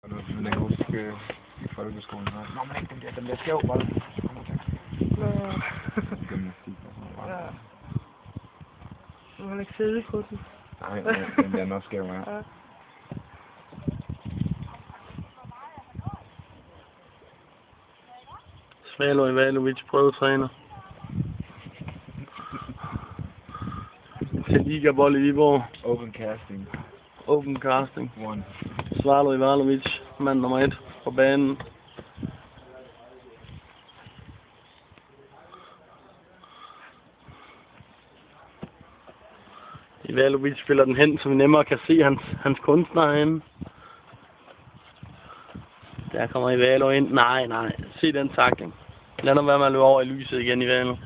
Men jeg kan huske i folkeskolen. Nå, men ikke den der skæv bold. Gymnastik og sådan noget. Ja. Nu har ikke siddet på den. Nej, den der nok skæv, ja. Svalo Ivanovic, prøvetræner. Til Ligabold i Viborg. Open casting. Open casting. 1. Svalo Ivanovic, mand nummer 1 på banen. Ivanovic spiller den hen, så vi nemmere kan se hans kunstner herinde. Der kommer Ivalo ind. Nej. Se den tackling. Lad nu være med at løbe over i lyset igen, Ivano.